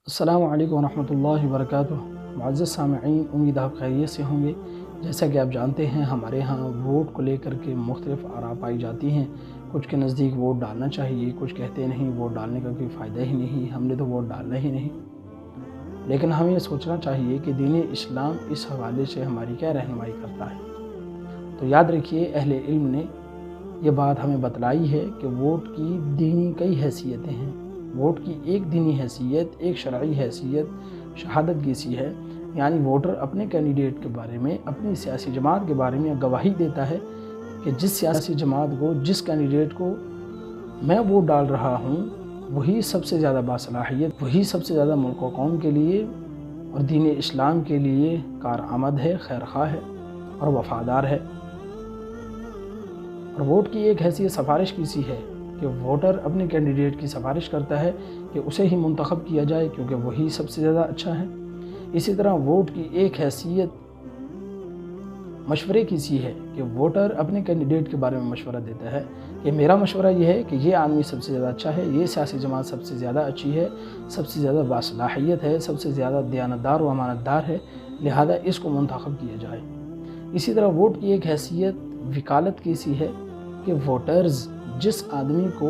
السلام علیکم ورحمۃ اللہ وبرکاتہ۔ معزز سامعین، امید آپ خیریت سے ہوں گے۔ جیسا کہ آپ جانتے ہیں، ہمارے ہاں ووٹ کو لے کر کے مختلف آراء پائی جاتی ہیں۔ کچھ کے نزدیک ووٹ ڈالنا چاہیے، کچھ کہتے نہیں ووٹ ڈالنے کا کوئی فائدہ ہی نہیں، ہم نے تو ووٹ ڈالنا ہی نہیں۔ لیکن ہمیں یہ سوچنا چاہیے کہ دین اسلام اس حوالے سے ہماری کیا رہنمائی کرتا ہے۔ تو یاد رکھیے، اہل علم نے یہ بات ہمیں بتلائی ہے کہ ووٹ کی دینی کئی حیثیتیں ہیں۔ ووٹ کی ایک دینی حیثیت، ایک شرعی حیثیت شہادت گیسی ہے، یعنی ووٹر اپنے کینڈیڈیٹ کے بارے میں، اپنی سیاسی جماعت کے بارے میں گواہی دیتا ہے کہ جس سیاسی جماعت کو، جس کینڈیڈیٹ کو میں ووٹ ڈال رہا ہوں، وہی سب سے زیادہ باصلاحیت، وہی سب سے زیادہ ملک و قوم کے لیے اور دین اسلام کے لیے کارآمد ہے، خیرخواہ ہے اور وفادار ہے۔ اور ووٹ کی ایک حیثیت سفارش کی سی ہے کہ ووٹر اپنے کینڈیڈیٹ کی سفارش کرتا ہے کہ اسے ہی منتخب کیا جائے کیونکہ وہی سب سے زیادہ اچھا ہے۔ اسی طرح ووٹ کی ایک حیثیت مشورے کی سی ہے کہ ووٹر اپنے کینڈیڈیٹ کے بارے میں مشورہ دیتا ہے کہ میرا مشورہ یہ ہے کہ یہ آدمی سب سے زیادہ اچھا ہے، یہ سیاسی جماعت سب سے زیادہ اچھی ہے، سب سے زیادہ باصلاحیت ہے، سب سے زیادہ دیانتدار و امانتدار ہے، لہذا اس کو منتخب کیا جائے۔ اسی طرح ووٹ کی ایک حیثیت وکالت کی سی ہے کہ ووٹرز جس آدمی کو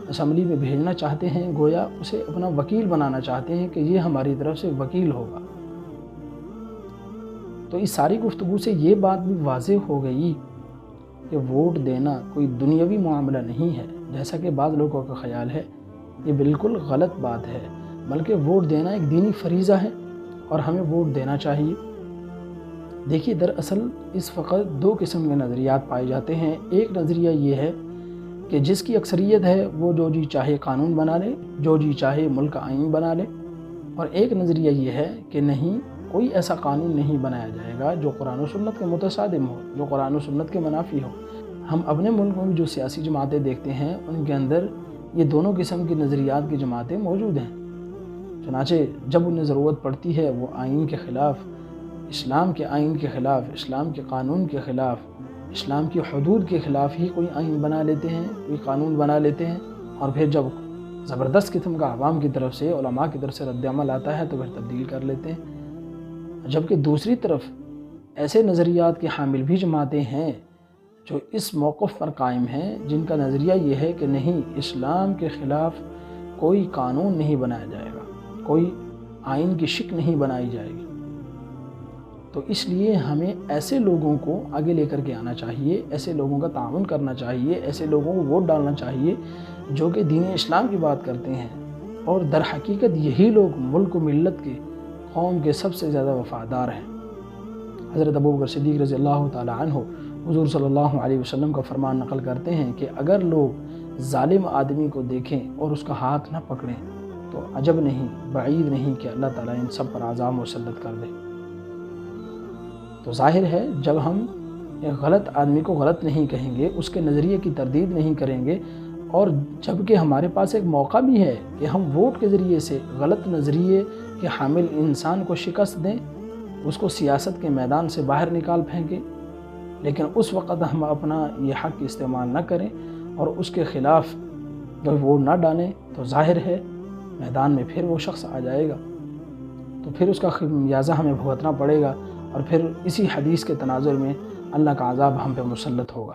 اسمبلی میں بھیجنا چاہتے ہیں، گویا اسے اپنا وکیل بنانا چاہتے ہیں کہ یہ ہماری طرف سے وکیل ہوگا۔ تو اس ساری گفتگو سے یہ بات بھی واضح ہو گئی کہ ووٹ دینا کوئی دنیاوی معاملہ نہیں ہے، جیسا کہ بعض لوگوں کا خیال ہے۔ یہ بالکل غلط بات ہے، بلکہ ووٹ دینا ایک دینی فریضہ ہے اور ہمیں ووٹ دینا چاہیے۔ دیکھیے، دراصل اس وقت دو قسم کے نظریات پائے جاتے ہیں۔ ایک نظریہ یہ ہے کہ جس کی اکثریت ہے وہ جو جی چاہے قانون بنا لے، جو جی چاہے ملک کا آئین بنا لے، اور ایک نظریہ یہ ہے کہ نہیں، کوئی ایسا قانون نہیں بنایا جائے گا جو قرآن و سنت کے متصادم ہو، جو قرآن و سنت کے منافی ہو۔ ہم اپنے ملک میں جو سیاسی جماعتیں دیکھتے ہیں، ان کے اندر یہ دونوں قسم کی نظریات کی جماعتیں موجود ہیں۔ چنانچہ جب انہیں ضرورت پڑتی ہے، وہ آئین کے خلاف، اسلام کے آئین کے خلاف، اسلام کے قانون کے خلاف، اسلام کی حدود کے خلاف ہی کوئی آئین بنا لیتے ہیں، کوئی قانون بنا لیتے ہیں، اور پھر جب زبردست قسم کا عوام کی طرف سے، علماء کی طرف سے رد عمل آتا ہے تو پھر تبدیل کر لیتے ہیں۔ جبکہ دوسری طرف ایسے نظریات کے حامل بھی جماعتیں ہیں جو اس موقف پر قائم ہیں، جن کا نظریہ یہ ہے کہ نہیں، اسلام کے خلاف کوئی قانون نہیں بنایا جائے گا، کوئی آئین کی شکل نہیں بنائی جائے گی۔ تو اس لیے ہمیں ایسے لوگوں کو آگے لے کر کے آنا چاہیے، ایسے لوگوں کا تعاون کرنا چاہیے، ایسے لوگوں کو ووٹ ڈالنا چاہیے جو کہ دین اسلام کی بات کرتے ہیں، اور در حقیقت یہی لوگ ملک و ملت کے، قوم کے سب سے زیادہ وفادار ہیں۔ حضرت ابوبکر صدیق رضی اللہ تعالی عنہ حضور صلی اللہ علیہ وسلم کا فرمان نقل کرتے ہیں کہ اگر لوگ ظالم آدمی کو دیکھیں اور اس کا ہاتھ نہ پکڑیں تو عجب نہیں، بعید نہیں کہ اللہ تعالیٰ ان سب پر عذاب مسلط کر دے۔ تو ظاہر ہے، جب ہم ایک غلط آدمی کو غلط نہیں کہیں گے، اس کے نظریے کی تردید نہیں کریں گے، اور جبکہ ہمارے پاس ایک موقع بھی ہے کہ ہم ووٹ کے ذریعے سے غلط نظریے کے حامل انسان کو شکست دیں، اس کو سیاست کے میدان سے باہر نکال پھینکیں، لیکن اس وقت ہم اپنا یہ حق استعمال نہ کریں اور اس کے خلاف جب ووٹ نہ ڈالیں، تو ظاہر ہے میدان میں پھر وہ شخص آ جائے گا، تو پھر اس کا خمیازہ ہمیں بھگتنا پڑے گا، اور پھر اسی حدیث کے تناظر میں اللہ کا عذاب ہم پہ مسلط ہوگا۔